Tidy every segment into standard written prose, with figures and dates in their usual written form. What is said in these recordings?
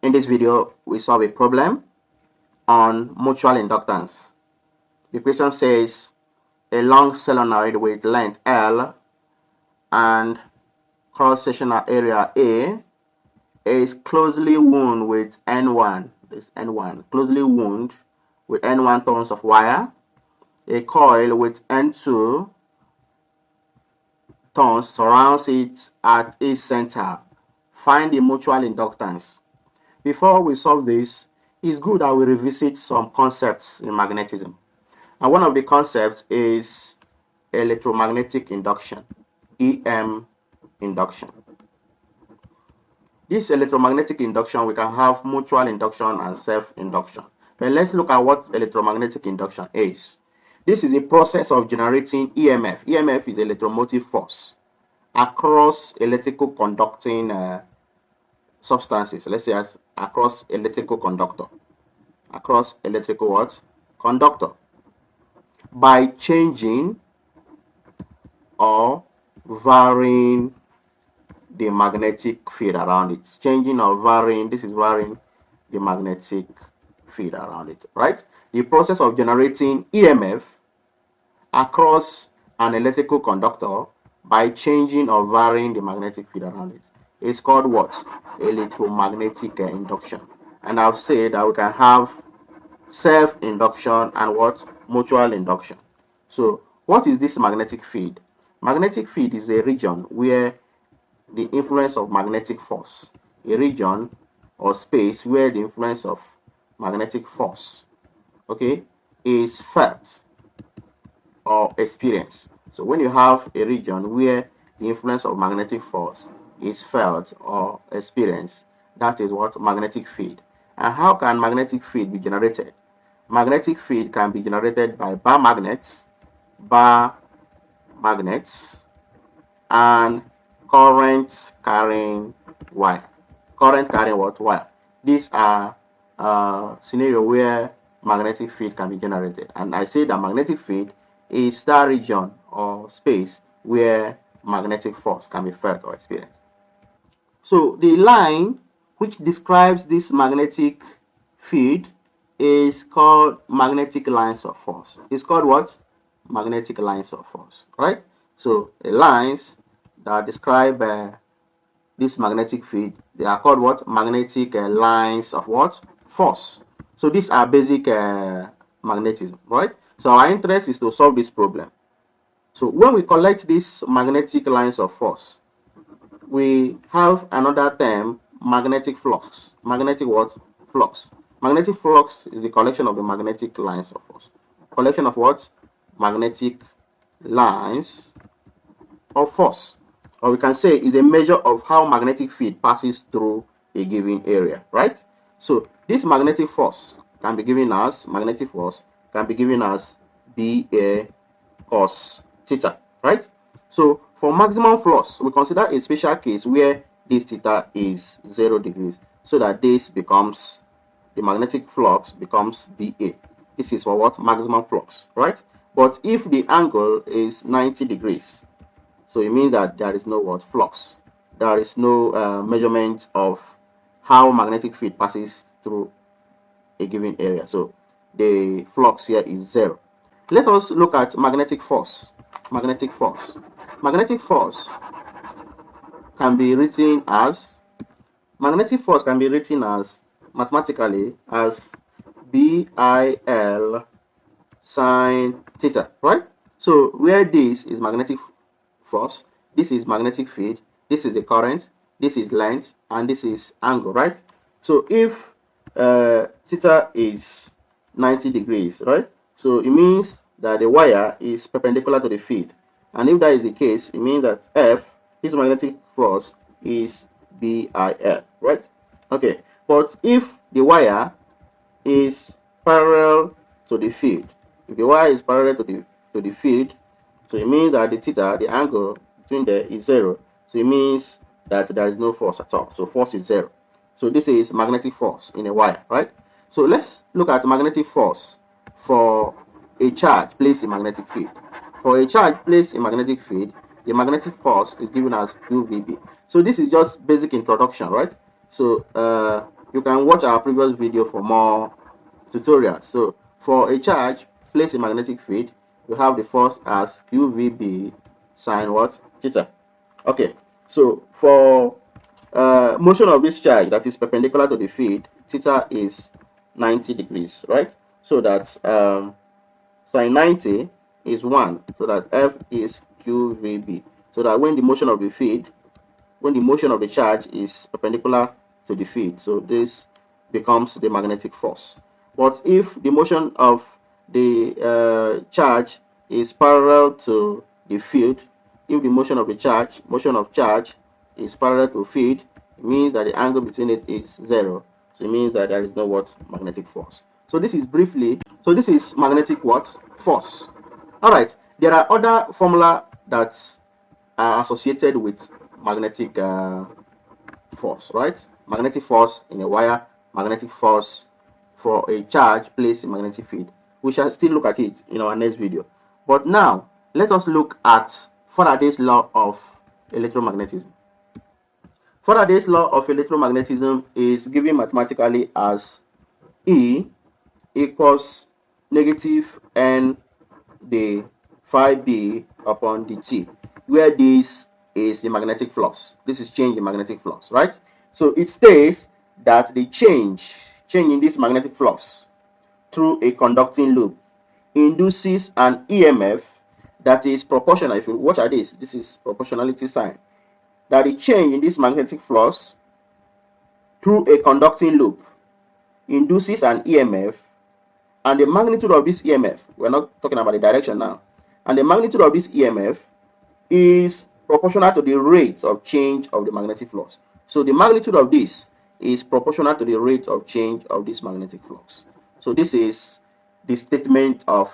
In this video, we solve a problem on mutual inductance. The question says a long solenoid with length L and cross-sectional area A is closely wound with N1. This N1 closely wound with N1 turns of wire. A coil with N2 turns surrounds it at its center. Find the mutual inductance. Before we solve this, it's good that we revisit some concepts in magnetism. And one of the concepts is electromagnetic induction, EM induction. This electromagnetic induction, we can have mutual induction and self-induction. But let's look at what electromagnetic induction is. This is a process of generating EMF. EMF is electromotive force across electrical conducting substances. Let's say as across electrical conductor. Across electrical what? Conductor. By changing or varying the magnetic field around it. Changing or varying, this is varying the magnetic field around it, right? The process of generating EMF across an electrical conductor by changing or varying the magnetic field around it is called what? Electromagnetic induction. And I've said that we can have self-induction and what? Mutual induction. So what is this magnetic field? Magnetic field is a region where the influence of magnetic force, a region or space where the influence of magnetic force, okay, is felt or experienced. So when you have a region where the influence of magnetic force is felt or experienced, that is what? Magnetic field. And how can magnetic field be generated? Magnetic field can be generated by bar magnets, and current carrying wire. Current carrying what? Wire. These are scenario where magnetic field can be generated. And I say that magnetic field is that region or space where magnetic force can be felt or experienced. So the line which describes this magnetic field is called magnetic lines of force. It's called what? Magnetic lines of force, right? So the lines that describe this magnetic field, they are called what? Magnetic lines of what? Force. So these are basic magnetism, right? So our interest is to solve this problem. So when we collect these magnetic lines of force, we have another term, magnetic flux. Magnetic what? Flux. Magnetic flux is the collection of the magnetic lines of force. Collection of what? Magnetic lines of force. Or we can say is a measure of how magnetic field passes through a given area, right? So this magnetic force can be given as magnetic force can be given as BA cos theta, right? So for maximum flux, we consider a special case where this theta is 0 degrees, so that this becomes the magnetic flux becomes BA. This is for what? Maximum flux, right? But if the angle is 90 degrees, so it means that there is no what? Flux. There is no measurement of how magnetic field passes through a given area. So the flux here is 0. Let us look at magnetic force. Magnetic force. Magnetic force can be written as mathematically as BIL sine theta, right? So where this is magnetic force, this is magnetic field, this is the current, this is length, and this is angle, right? So if theta is 90 degrees, right? So it means that the wire is perpendicular to the field. And if that is the case, it means that F, this magnetic force, is BIL, right? Okay, but if the wire is parallel to the field, if the wire is parallel to the field, so it means that the theta, the angle between there is 0. So it means that there is no force at all. So force is 0. So this is magnetic force in a wire, right? So let's look at magnetic force for a charge placed in magnetic field. For a charge placed in magnetic field, the magnetic force is given as QVB. So this is just basic introduction, right? So you can watch our previous video for more tutorials. So for a charge placed in magnetic field, we have the force as QVB sine what? Theta. Okay, so for motion of this charge that is perpendicular to the field, theta is 90 degrees, right? So that sine 90 is 1, so that F is QVB. So that when the motion of the field, when the motion of the charge is perpendicular to the field, so this becomes the magnetic force. But if the motion of the charge is parallel to the field, if the motion of charge is parallel to field, it means that the angle between it is 0. So it means that there is no what? Magnetic force. So this is briefly, so this is magnetic what? Force. All right, there are other formula that are associated with magnetic force, right? Magnetic force in a wire, magnetic force for a charge placed in magnetic field. We shall still look at it in our next video. But now, let us look at Faraday's law of electromagnetism. Faraday's law of electromagnetism is given mathematically as E equals negative N the phi B upon dt, where this is the magnetic flux. This is change in magnetic flux, right? So it states that the change in this magnetic flux through a conducting loop induces an EMF that is proportional. If you watch at this is proportionality sign. That the change in this magnetic flux through a conducting loop induces an EMF, and the magnitude of this EMF, we're not talking about the direction now, and the magnitude of this EMF is proportional to the rate of change of the magnetic flux. So the magnitude of this is proportional to the rate of change of this magnetic flux. So this is the statement of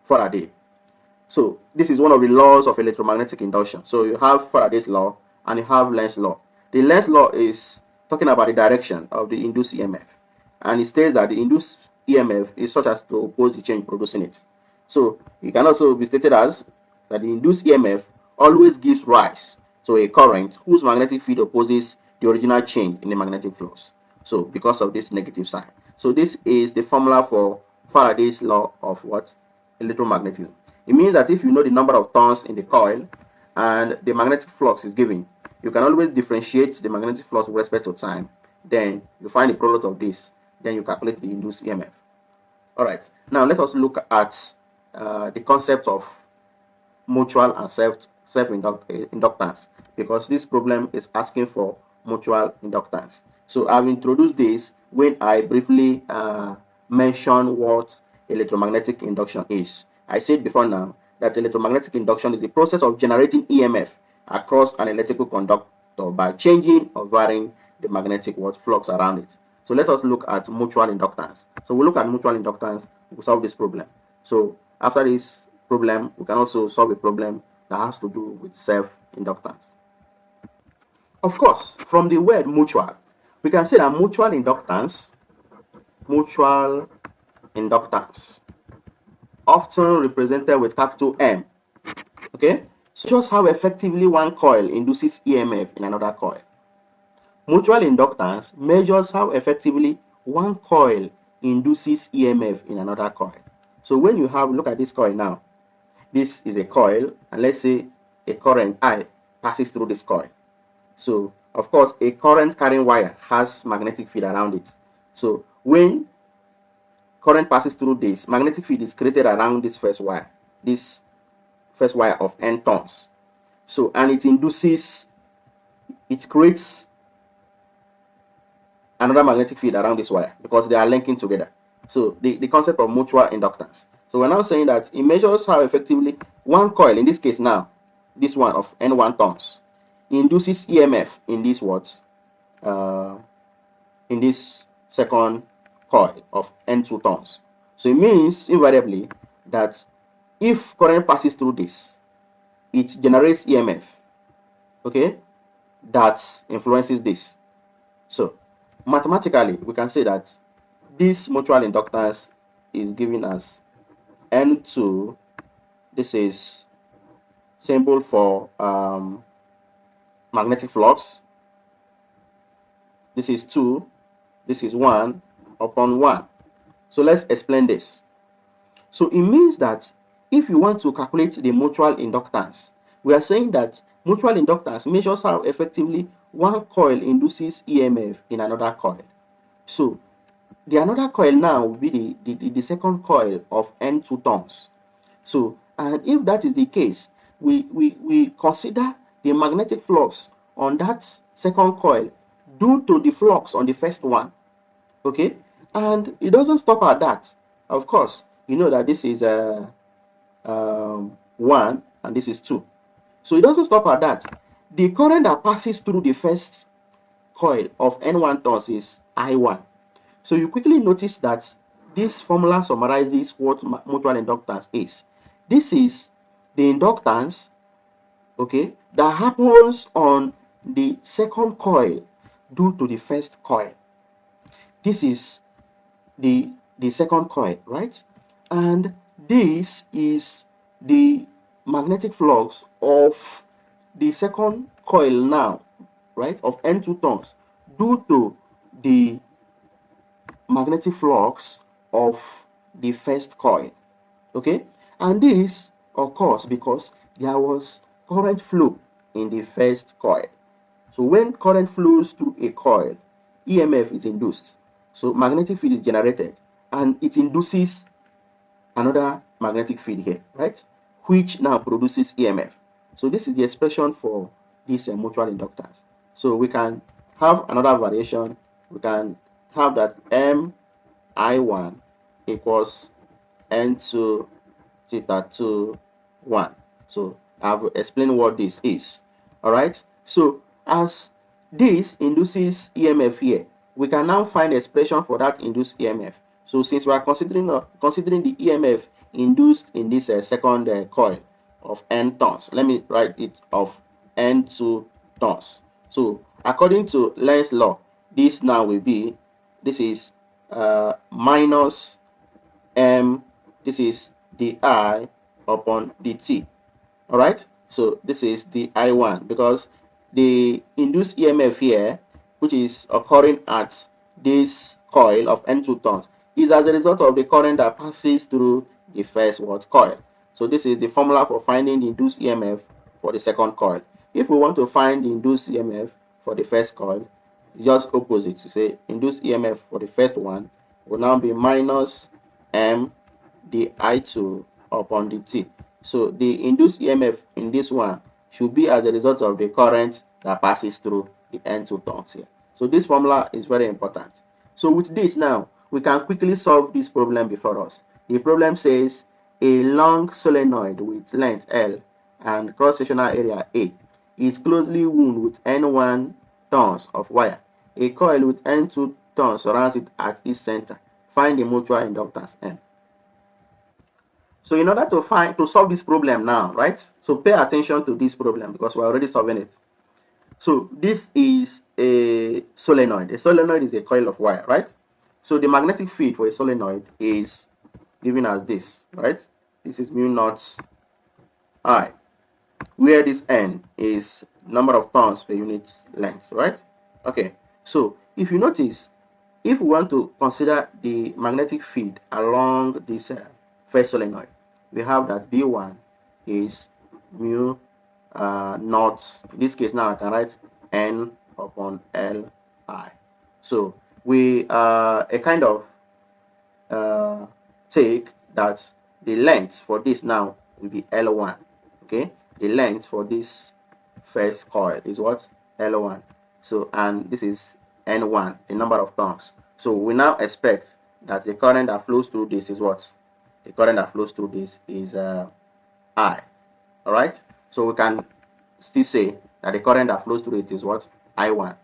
Faraday. So this is one of the laws of electromagnetic induction. So you have Faraday's law and you have Lenz's law. The Lenz's law is talking about the direction of the induced EMF, and it states that the induced EMF is such as to oppose the change producing it. So it can also be stated as that the induced EMF always gives rise to a current whose magnetic field opposes the original change in the magnetic flux. So because of this negative sign. So this is the formula for Faraday's law of what? Electromagnetism. It means that if you know the number of turns in the coil and the magnetic flux is given, you can always differentiate the magnetic flux with respect to time. Then you find the product of this. Then you calculate the induced EMF. All right. Now let us look at the concept of mutual and self-inductance, because this problem is asking for mutual inductance. So I've introduced this when I briefly mentioned what electromagnetic induction is. I said before now that electromagnetic induction is the process of generating EMF across an electrical conductor by changing or varying the magnetic flux around it. So let us look at mutual inductance. So we look at mutual inductance, we solve this problem. So after this problem, we can also solve a problem that has to do with self-inductance. Of course, from the word mutual, we can say that mutual inductance, often represented with capital M. Okay, so just how effectively one coil induces EMF in another coil. Mutual inductance measures how effectively one coil induces EMF in another coil. So when you have, look at this coil now. This is a coil, and let's say a current I passes through this coil. So of course a current carrying wire has magnetic field around it. So when current passes through this, magnetic field is created around this first wire of N turns. So, and it creates another magnetic field around this wire because they are linking together. So the concept of mutual inductance. So we're now saying that it measures how effectively one coil, in this case now, this one of N1 turns, induces EMF in this in this second coil of N2 turns. So it means invariably that if current passes through this, it generates EMF, okay, that influences this. So mathematically, we can say that this mutual inductance is given as N2. This is symbol for magnetic flux, This is 2, this is 1 upon 1. So let's explain this. So it means that if you want to calculate the mutual inductance, we are saying that mutual inductance measures how effectively one coil induces EMF in another coil. So the another coil now will be the second coil of N2 turns. So, and if that is the case, we consider the magnetic flux on that second coil due to the flux on the first one. Okay, and it doesn't stop at that. Of course, you know that this is 1 and this is 2. So it doesn't stop at that. The current that passes through the first coil of N1 turns is I1. So you quickly notice that this formula summarizes what mutual inductance is. This is the inductance, okay, that happens on the second coil due to the first coil. This is the second coil, right? And this is the magnetic flux of the second coil now, right, of N2 turns due to the magnetic flux of the first coil. Okay, and this occurs because there was current flow in the first coil. So when current flows through a coil, EMF is induced. So magnetic field is generated and it induces another magnetic field here, right? Which now produces EMF. So this is the expression for this mutual inductance. So we can have another variation. We can have that MI1 equals N2 theta 2 1. So I've explained what this is. All right. So as this induces EMF here, we can now find the expression for that induced EMF. So since we are considering the EMF induced in this second coil of N turns, let me write it of N2 turns. So according to Lenz's law, this now will be, this is minus M, this is the I upon the T. All right. So this is the I1 because the induced EMF here, which is occurring at this coil of N2 turns, is as a result of the current that passes through the first coil. So this is the formula for finding the induced EMF for the second coil. If we want to find the induced EMF for the first coil, it's just opposite. So say induced EMF for the first one will now be minus M the I2 upon the T. So the induced EMF in this one should be as a result of the current that passes through the N2 turns here. So this formula is very important. So with this now, we can quickly solve this problem before us. The problem says a long solenoid with length L and cross-sectional area A is closely wound with N1 turns of wire. A coil with N2 turns surrounds it at its center. Find the mutual inductance M. So in order to solve this problem now, right? So pay attention to this problem because we're already solving it. So this is a solenoid. A solenoid is a coil of wire, right? So the magnetic field for a solenoid is given as this, right? This is mu naught I, where this N is number of turns per unit length, right? Okay. So if you notice, if we want to consider the magnetic field along this first solenoid, we have that B1 is mu naught. In this case now I can write N upon Li. So we a kind of take that the length for this now will be L1. Okay, the length for this first coil is what? L1. So and this is N1, the number of turns. So we now expect that the current that flows through this is what? The current that flows through this is I. All right. So we can still say that the current that flows through it is what? I1.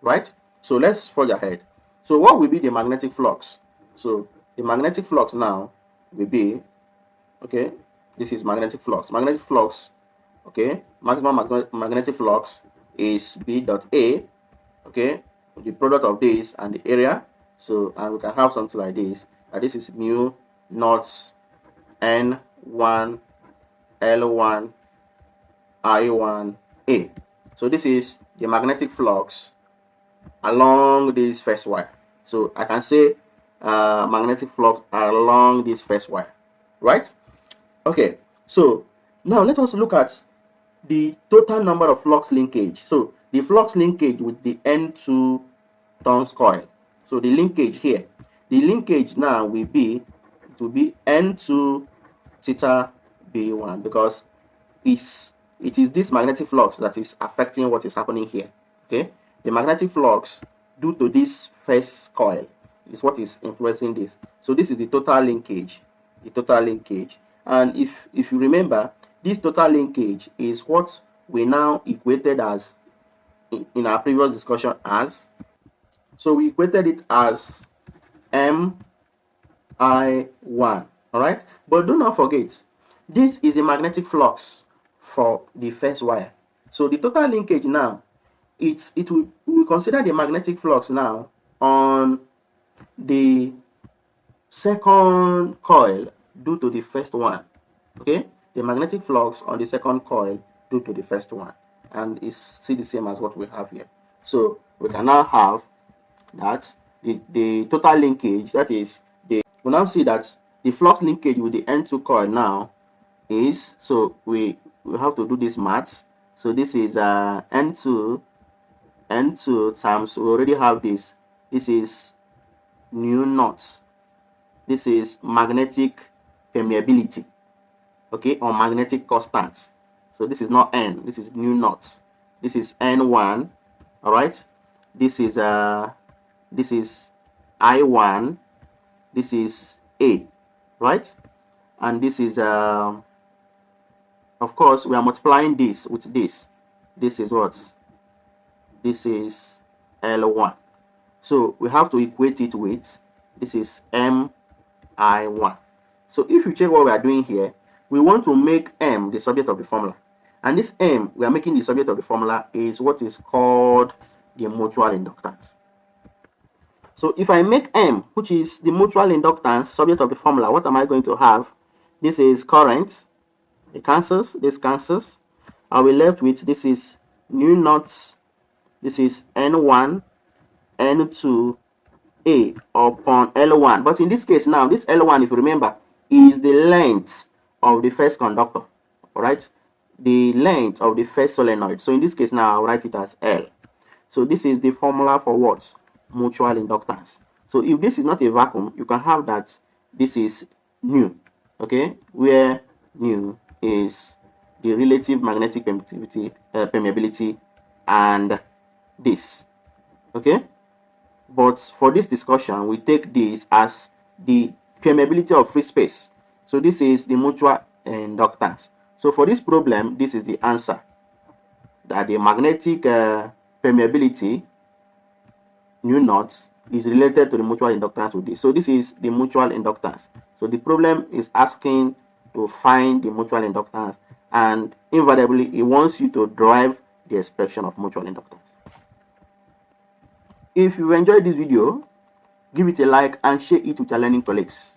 Right. So let's forge ahead. So what will be the magnetic flux? So the magnetic flux now will be, okay, this is magnetic flux. Magnetic flux, okay, maximum magnetic flux is B dot A, okay, the product of this and the area. So, and we can have something like this, and this is mu naught N1 L1 I1 A. So this is the magnetic flux along this first wire. So I can say magnetic flux along this first wire, right? Okay, so now let us look at the total number of flux linkage. So the flux linkage with the N2 turns coil. So the linkage here, the linkage now will be N2 theta B1, because it is this magnetic flux that is affecting what is happening here. Okay, the magnetic flux due to this first coil is what is influencing this. So this is the total linkage, and if you remember, this total linkage is what we now equated as in our previous discussion as, so we equated it as MI1. All right, but do not forget, this is a magnetic flux for the first wire. So the total linkage now, we will consider the magnetic flux now on the second coil due to the first one. Okay, the magnetic flux on the second coil due to the first one, and it's still the same as what we have here. So we can now have that the total linkage, that is, we now see that the flux linkage with the N2 coil now is, so we have to do this maths. So this is N2 times, we already have this is nu naught, this is magnetic permeability, okay, or magnetic constant. So this is not N, this is nu naught, this is N1. All right, this is I1, this is A, right? And this is of course we are multiplying this with this. This is what? This is L1. So we have to equate it with, this is MI1. So if you check what we are doing here, we want to make M the subject of the formula. And this M we are making the subject of the formula is what is called the mutual inductance. So if I make M, which is the mutual inductance, subject of the formula, what am I going to have? This is current. It cancels. This cancels. I'll be left with, this is nu naught. This is N1, N2, A upon L1. But in this case now, this L1, if you remember, is the length of the first conductor. All right? The length of the first solenoid. So in this case now, I'll write it as L. So this is the formula for what? Mutual inductance. So if this is not a vacuum, you can have that this is nu, okay, where nu is the relative magnetic permeability and this, okay. But for this discussion, we take this as the permeability of free space. So this is the mutual inductance. So for this problem, this is the answer, that the magnetic permeability nu naught is related to the mutual inductance with this. So this is the mutual inductance. So the problem is asking to find the mutual inductance, and invariably it wants you to derive the expression of mutual inductance. If you enjoyed this video, give it a like and share it with your learning colleagues.